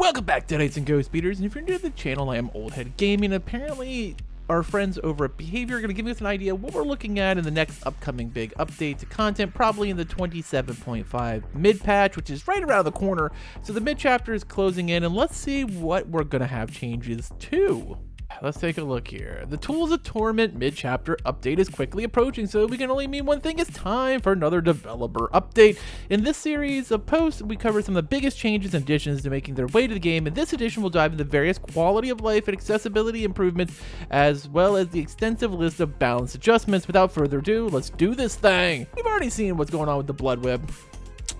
Welcome back, Deadites and Ghost Beaters, and if you're new to the channel, I am Oldhead Gaming. Apparently, our friends over at Behavior are going to give us an idea of what we're looking at in the next upcoming big update to content, probably in the 27.5 mid-patch, which is right around the corner. So the mid-chapter is closing in, and let's see what we're going to have changes to. Let's take a look here. The Tools of Torment mid-chapter update is quickly approaching, so we can only mean one thing: it's time for another developer update. In this series of posts, we cover some of the biggest changes and additions to making their way to the game. In this edition, we'll dive into various quality of life and accessibility improvements, as well as the extensive list of balance adjustments. Without further ado, let's do this thing. You've already seen what's going on with the Bloodweb.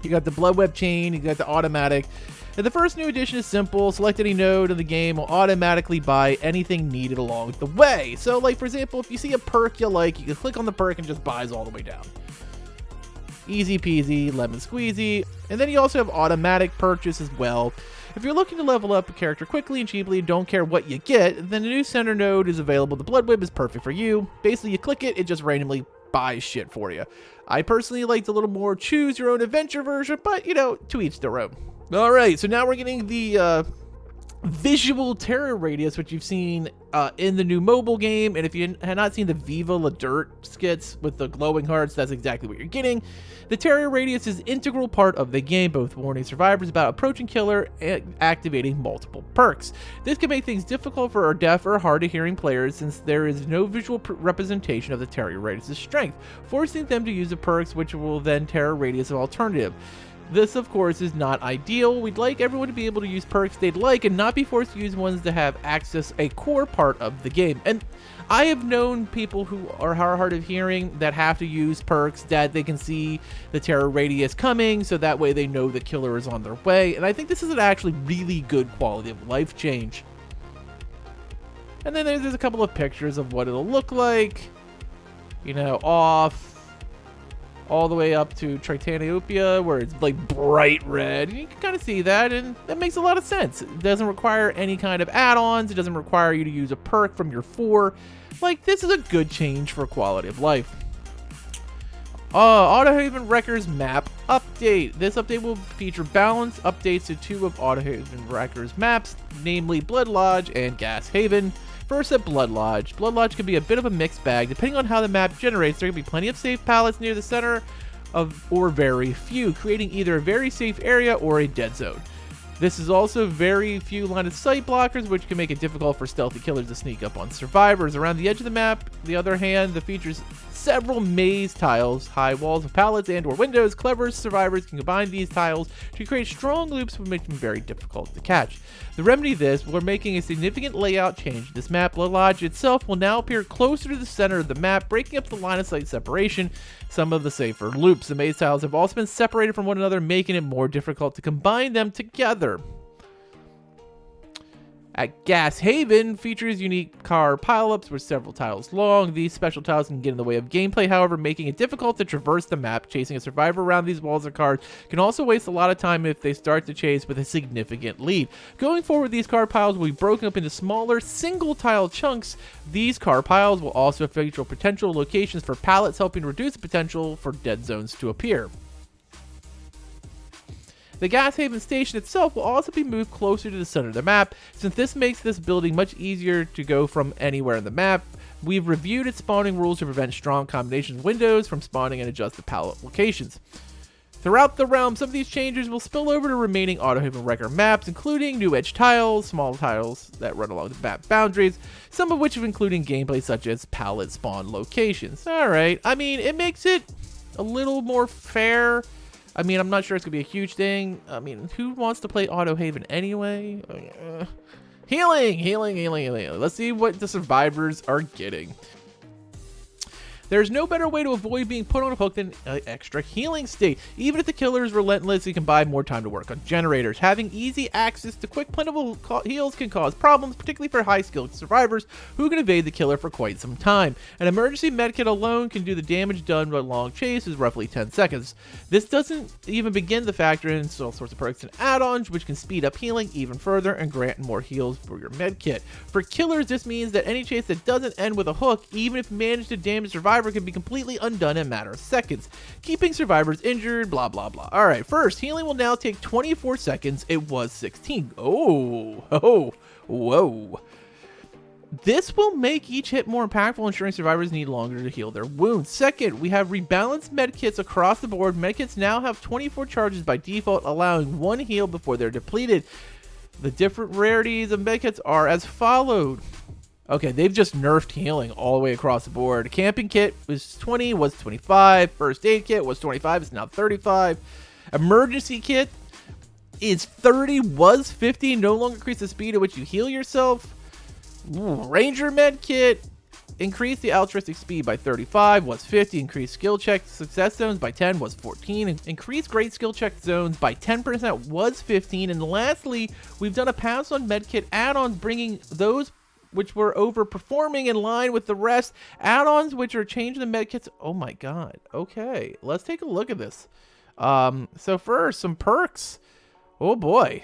You got the Bloodweb chain, you got the automatic. And the first new addition is simple. Select any node in the game will automatically buy anything needed along the way. So, like, for example, if you see a perk you like, you can click on the perk and just buys all the way down. Easy peasy, lemon squeezy. And then you also have automatic purchase as well. If you're looking to level up a character quickly and cheaply and don't care what you get, then the new center node is available. The Bloodweb is perfect for you. Basically, you click it, it just randomly buys shit for you. I personally liked a little more choose your own adventure version, but, you know, to each their own. Alright, so now we're getting the visual terror radius, which you've seen in the new mobile game. And if you had not seen the Viva La Dirt skits with the glowing hearts, that's exactly what you're getting. The terror radius is an integral part of the game, both warning survivors about approaching killer and activating multiple perks. This can make things difficult for our deaf or hard of hearing players, since there is no visual representation of the terror radius' strength, forcing them to use the perks, which will then terror radius of alternative. This, of course, is not ideal. We'd like everyone to be able to use perks they'd like and not be forced to use ones that have access a core part of the game. And I have known people who are hard of hearing that have to use perks that they can see the terror radius coming, so that way they know the killer is on their way. And I think this is an actually really good quality of life change. And then there's a couple of pictures of what it'll look like. You know, off all the way up to Tritaniopia, where it's like bright red. You can kind of see that, and that makes a lot of sense. It doesn't require any kind of add-ons. It doesn't require you to use a perk from your 4. Like, this is a good change for quality of life. Autohaven Wrecker's Map Update. This update will feature balanced updates to 2 of Autohaven Wrecker's maps, namely Blood Lodge and Gas Haven. First at Blood Lodge. Blood Lodge can be a bit of a mixed bag. Depending on how the map generates, there can be plenty of safe pallets near the center or very few, creating either a very safe area or a dead zone. This is also very few line of sight blockers, which can make it difficult for stealthy killers to sneak up on survivors. Around the edge of the map, the other hand, the features several maze tiles, high walls of pallets and or windows. Clever survivors can combine these tiles to create strong loops, which make them very difficult to catch. To remedy this, we're making a significant layout change. This map, Blood Lodge itself, will now appear closer to the center of the map, breaking up the line of sight separation, some of the safer loops. The maze tiles have also been separated from one another, making it more difficult to combine them together. At Gas Haven, features unique car pileups with several tiles long. These special tiles can get in the way of gameplay, however, making it difficult to traverse the map. Chasing a survivor around these walls or cars can also waste a lot of time if they start to chase with a significant lead. Going forward, these car piles will be broken up into smaller single tile chunks. These car piles will also feature potential locations for pallets, helping reduce the potential for dead zones to appear. The Gas Haven station itself will also be moved closer to the center of the map, since this makes this building much easier to go from anywhere in the map. We've reviewed its spawning rules to prevent strong combination windows from spawning and adjust the pallet locations. Throughout the realm, some of these changes will spill over to remaining Autohaven Wrecker maps, including new edge tiles, small tiles that run along the map boundaries, some of which have including gameplay such as pallet spawn locations. Alright, I mean, it makes it a little more fair. I mean, I'm not sure it's going to be a huge thing. I mean, who wants to play Autohaven anyway? Healing. Let's see what the survivors are getting. There's no better way to avoid being put on a hook than an extra healing state. Even if the killer is relentless, you can buy more time to work on generators. Having easy access to quick, plentiful heals can cause problems, particularly for high-skilled survivors who can evade the killer for quite some time. An emergency medkit alone can do the damage done by a long chase is roughly 10 seconds. This doesn't even begin to factor in all sorts of perks and add-ons, which can speed up healing even further and grant more heals for your medkit. For killers, this means that any chase that doesn't end with a hook, even if managed to damage survivors, survivor can be completely undone in a matter of seconds, keeping survivors injured, blah, blah, blah. All right, first, healing will now take 24 seconds. It was 16. Oh, whoa. This will make each hit more impactful, ensuring survivors need longer to heal their wounds. Second, we have rebalanced medkits across the board. Medkits now have 24 charges by default, allowing 1 heal before they're depleted. The different rarities of medkits are as followed. Okay, they've just nerfed healing all the way across the board. Camping kit was 20, was 25. First aid kit was 25, it's now 35. Emergency kit is 30, was 50, no longer increase the speed at which you heal yourself. Ranger med kit, increase the altruistic speed by 35, was 50, increase skill check success zones by 10, was 14, increase great skill check zones by 10%, was 15, and lastly, we've done a pass on medkit add-ons, bringing those which were overperforming in line with the rest, add-ons which are changing the medkits. Oh my god. Okay, let's take a look at this. So first, some perks. Oh boy.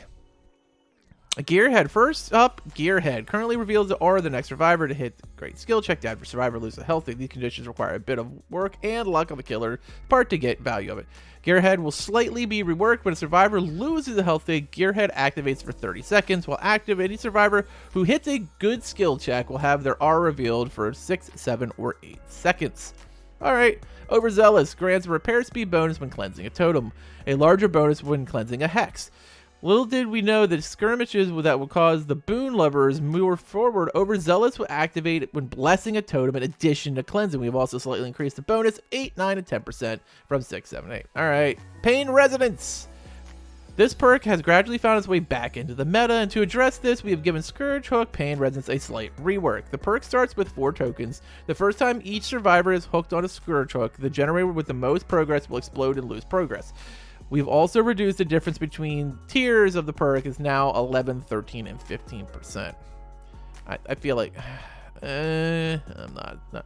Gearhead. First up, Gearhead. Currently reveals the aura of the next survivor to hit great skill check. To add for survivor lose a healthy. These conditions require a bit of work and luck on the killer part to get value of it. Gearhead will slightly be reworked when a survivor loses a healthy. Gearhead activates for 30 seconds. While active, any survivor who hits a good skill check will have their aura revealed for 6, 7, or 8 seconds. Alright, Overzealous grants a repair speed bonus when cleansing a totem, a larger bonus when cleansing a hex. Little did we know that skirmishes that will cause the Boon lovers move forward. Overzealous will activate when blessing a totem in addition to cleansing. We've also slightly increased the bonus 8, 9, and 10% from 6, 7, 8. Alright, Pain Resonance. This perk has gradually found its way back into the meta, and to address this, we have given Scourge Hook Pain Resonance a slight rework. The perk starts with 4 tokens. The first time each survivor is hooked on a Scourge Hook, the generator with the most progress will explode and lose progress. We've also reduced the difference between tiers of the perk is now 11, 13, and 15%. I feel like... I'm not...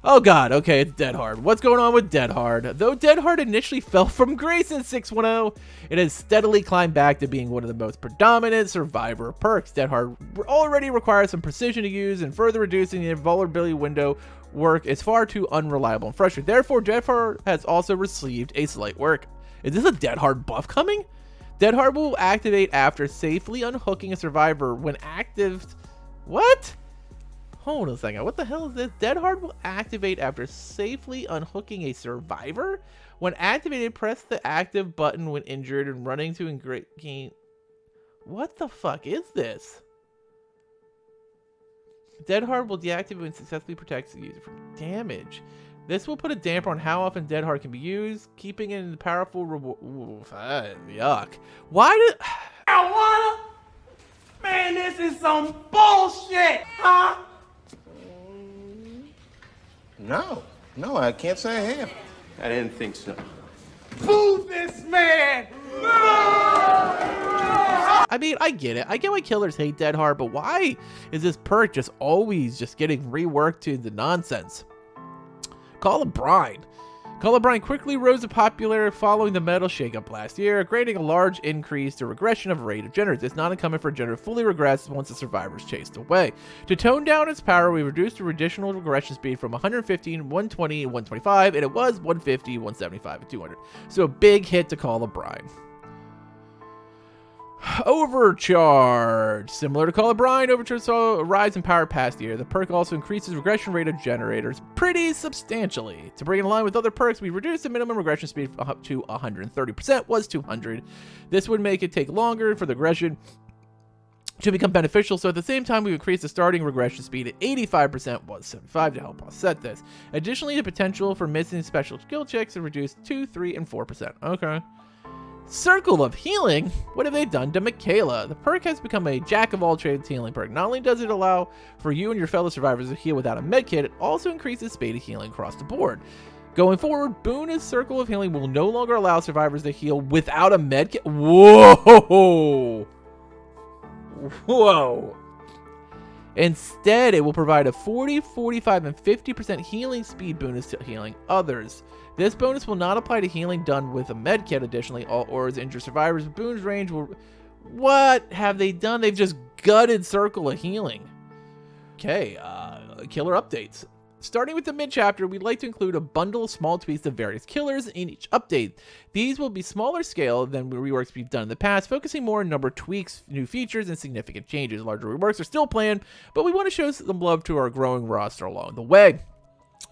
Oh god, okay, it's Dead Hard. What's going on with Dead Hard? Though Dead Hard initially fell from grace in 6.10, it has steadily climbed back to being one of the most predominant survivor perks. Dead Hard already requires some precision to use, and further reducing the vulnerability window work is far too unreliable and frustrating. Therefore, Dead Hard has also received a slight work. Is this a Dead Hard buff coming? Dead Hard will activate after safely unhooking a survivor when active... What? Hold on a second. What the hell is this? Dead Hard will activate after safely unhooking a survivor? When activated, press the active button when injured and running to gain... What the fuck is this? Dead Hard will deactivate when successfully protects the user from damage. This will put a damper on how often Dead Hard can be used, keeping it in the powerful reward. Yuck. Why did... Marijuana? Man, this is some bullshit, huh? No, I can't say I have. I didn't think so. Boo this man! I mean, I get it. I get why killers hate Dead Hard, but why is this perk just always just getting reworked to the nonsense? Call of Brine. Call of Brine quickly rose to popularity following the metal shakeup last year, granting a large increase to regression of rate of generators. It's not uncommon for a generator fully regress once the survivor is chased away. To tone down its power, we reduced the additional regression speed from 115, 120, and 125, and it was 150, 175, and 200. So a big hit to Call of Brine. Overcharge. Similar to Call of Brine, Overcharge saw a rise in power past year. The perk also increases regression rate of generators pretty substantially. To bring it in line with other perks, we reduced the minimum regression speed up to 130%, was 200. This would make it take longer for the regression to become beneficial, so at the same time we increased the starting regression speed at 85%, was 75 to help offset this. Additionally, the potential for missing special skill checks is reduced to 3 and 4%. Okay. Circle of Healing? What have they done to Michaela? The perk has become a jack-of-all-trades healing perk. Not only does it allow for you and your fellow survivors to heal without a medkit, it also increases speed of healing across the board. Going forward, Boon's Circle of Healing will no longer allow survivors to heal without a medkit. Whoa! Whoa! Instead, it will provide a 40, 45, and 50% healing speed bonus to healing others. This bonus will not apply to healing done with a medkit. Additionally, all auras injured survivors with Boon's range will... What have they done? They've just gutted Circle of Healing. Okay, killer updates. Starting with the mid-chapter, we'd like to include a bundle of small tweaks to various killers in each update. These will be smaller scale than reworks we've done in the past, focusing more on number of tweaks, new features, and significant changes. Larger reworks are still planned, but we want to show some love to our growing roster along the way.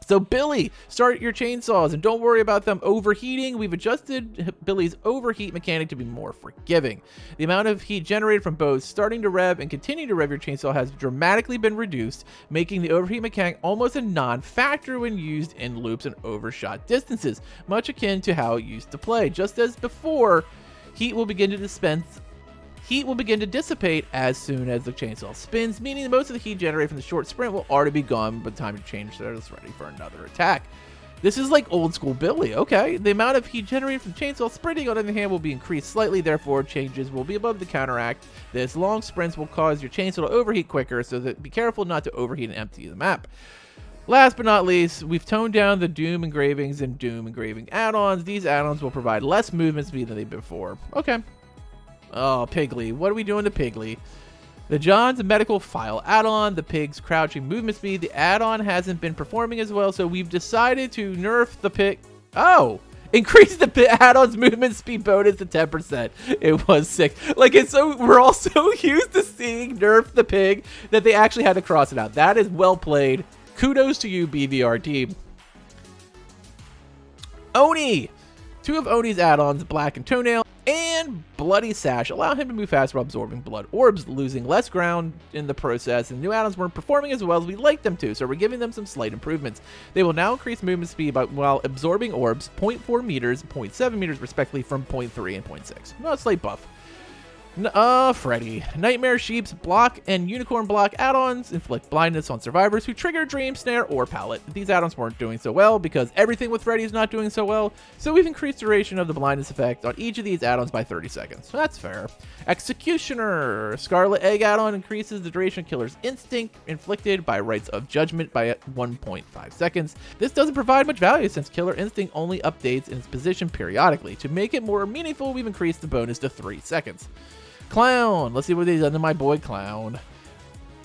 So Billy, start your chainsaws and don't worry about them overheating. We've adjusted Billy's overheat mechanic to be more forgiving. The amount of heat generated from both starting to rev and continuing to rev your chainsaw has dramatically been reduced, making the overheat mechanic almost a non-factor when used in loops and overshot distances, much akin to how it used to play. Just as before, heat will begin to dissipate as soon as the chainsaw spins, meaning that most of the heat generated from the short sprint will already be gone by the time to change so it's ready for another attack. This is like old school Billy, okay? The amount of heat generated from chainsaw sprinting, on the other hand, will be increased slightly, therefore changes will be above to counteract this. Long sprints will cause your chainsaw to overheat quicker, so that be careful not to overheat and empty the map. Last but not least, we've toned down the Doom engravings and Doom engraving add-ons. These add-ons will provide less movement speed than they did before. Okay. Oh, Piggly. What are we doing to Piggly? The John's medical file add-on, the pig's crouching movement speed. The add-on hasn't been performing as well, so we've decided to nerf the pig. Oh! Increase the add-on's movement speed bonus to 10%. It was 6. Like, it's so, we're all so used to seeing nerf the pig that they actually had to cross it out. That is well played. Kudos to you, BVR team. Oni! 2 of Oni's add-ons, Black and Toenail, and Bloody Sash, allow him to move faster while absorbing blood orbs, losing less ground in the process, and new add-ons weren't performing as well as we'd like them to, so we're giving them some slight improvements. They will now increase movement speed while absorbing orbs 0.4 meters, 0.7 meters respectively from 0.3 and 0.6. No, slight buff. Freddy. Nightmare Sheep's block and Unicorn block add-ons inflict blindness on survivors who trigger Dream Snare or Pallet. These add-ons weren't doing so well because everything with Freddy is not doing so well, so we've increased duration of the blindness effect on each of these add-ons by 30 seconds. That's fair. Executioner. Scarlet Egg add-on increases the duration of Killer's Instinct inflicted by Rites of Judgment by 1.5 seconds. This doesn't provide much value since Killer Instinct only updates in its position periodically. To make it more meaningful, we've increased the bonus to 3 seconds. Clown. Let's see what they've done to my boy Clown.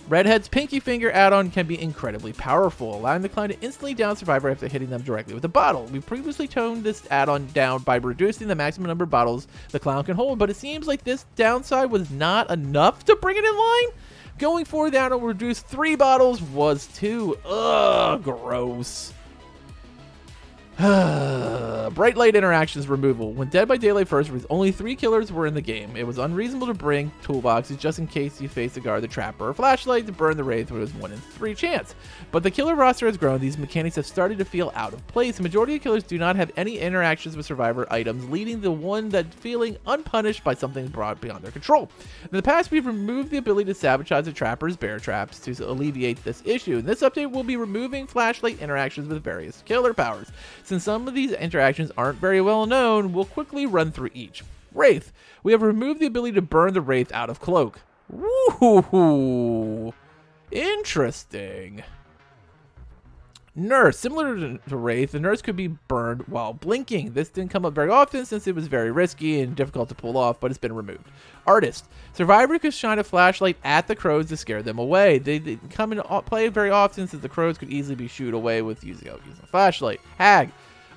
Redhead's Pinky Finger add-on can be incredibly powerful, allowing the clown to instantly down survivor after hitting them directly with a bottle. We previously toned this add-on down by reducing the maximum number of bottles the clown can hold, but it seems like this downside was not enough to bring it in line. Going forward, the add-on reduced 3 bottles was 2. Ugh, gross. Bright light interactions removal. When Dead by Daylight first released, only 3 killers were in the game. It was unreasonable to bring toolboxes just in case you face the guard, the trapper, or flashlight to burn the wraith when it was 1 in 3 chance. But the killer roster has grown. These mechanics have started to feel out of place. The majority of killers do not have any interactions with survivor items, leading the one that feeling unpunished by something brought beyond their control. In the past, we've removed the ability to sabotage the trapper's bear traps to alleviate this issue. In this update, we'll be removing flashlight interactions with various killer powers. Since some of these interactions aren't very well known, we'll quickly run through each. Wraith. We have removed the ability to burn the Wraith out of cloak. Woohoo! Interesting. Nurse. Similar to Wraith, the nurse could be burned while blinking. This didn't come up very often since it was very risky and difficult to pull off, but it's been removed. Artist. Survivor could shine a flashlight at the crows to scare them away. They didn't come into play very often since the crows could easily be shooed away with using a flashlight. Hag.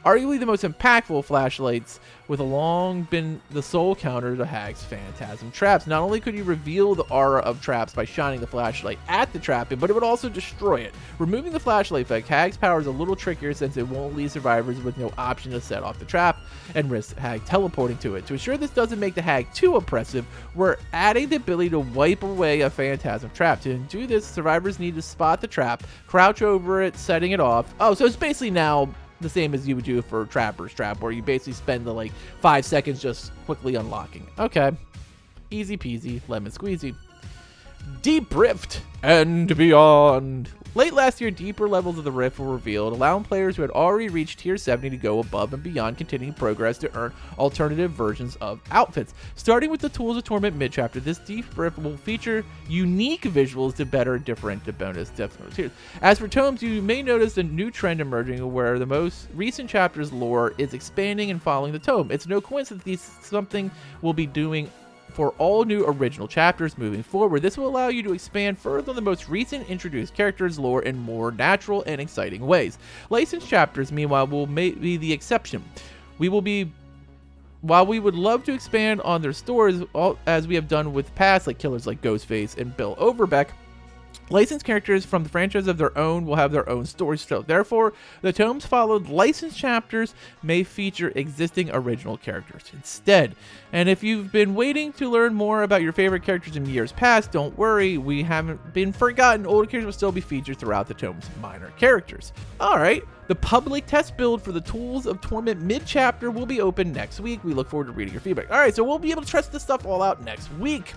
Arguably the most impactful flashlights, with a long been the sole counter to Hag's phantasm traps. Not only could you reveal the aura of traps by shining the flashlight at the trap, but it would also destroy it. Removing the flashlight effect, Hag's power is a little trickier since it won't leave survivors with no option to set off the trap and risk Hag teleporting to it. To ensure this doesn't make the Hag too oppressive, we're adding the ability to wipe away a phantasm trap. To do this, survivors need to spot the trap, crouch over it, setting it off. Oh, so it's basically now the same as you would do for Trapper's Trap, where you basically spend the like 5 seconds just quickly unlocking. Okay. Easy peasy, lemon squeezy. Deep Rift and beyond. Late last year, deeper levels of the Rift were revealed, allowing players who had already reached Tier 70 to go above and beyond continuing progress to earn alternative versions of outfits. Starting with the Tools of Torment mid-chapter, this Deep Rift will feature unique visuals to better differentiate bonus tiers. As for tomes, you may notice a new trend emerging where the most recent chapter's lore is expanding and following the tome. It's no coincidence something will be doing for all new original chapters moving forward. This will allow you to expand further on the most recent introduced characters' lore in more natural and exciting ways. Licensed chapters, meanwhile, will be the exception. While we would love to expand on their stories, as we have done with past like killers like Ghostface and Bill Overbeck, licensed characters from the franchise of their own will have their own stories still. Therefore, the tomes followed licensed chapters may feature existing original characters instead. And if you've been waiting to learn more about your favorite characters in years past, don't worry, we haven't been forgotten. Older characters will still be featured throughout the tome's minor characters. Alright, the public test build for the Tools of Torment mid-chapter will be open next week. We look forward to reading your feedback. Alright, so we'll be able to test this stuff all out next week.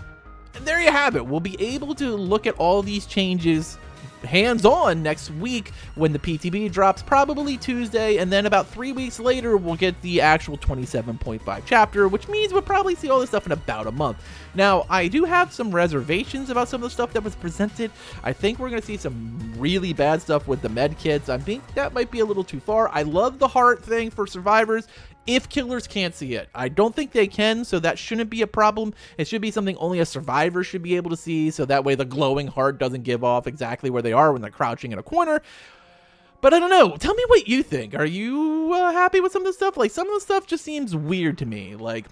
And there you have it. We'll be able to look at all these changes hands-on next week when the PTB drops, probably Tuesday, and then about 3 weeks later we'll get the actual 27.5 chapter, which means we'll probably see all this stuff in about a month. Now, I do have some reservations about some of the stuff that was presented. I think we're going to see some really bad stuff with the med kits. I think that might be a little too far. I love the heart thing for survivors if killers can't see it. I don't think they can, so that shouldn't be a problem. It should be something only a survivor should be able to see, so that way the glowing heart doesn't give off exactly where they are when they're crouching in a corner. But I don't know. Tell me what you think. Are you happy with some of the stuff? Like, some of the stuff just seems weird to me. Like,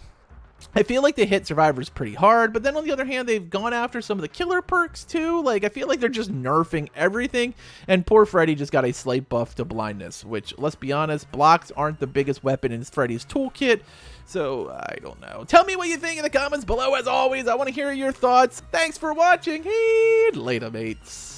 I feel like they hit survivors pretty hard, but then on the other hand, they've gone after some of the killer perks too. Like, I feel like they're just nerfing everything, and poor Freddy just got a slight buff to blindness, which, let's be honest, blocks aren't the biggest weapon in Freddy's toolkit, so I don't know. Tell me what you think in the comments below. As always, I want to hear your thoughts. Thanks for watching, and later, mates.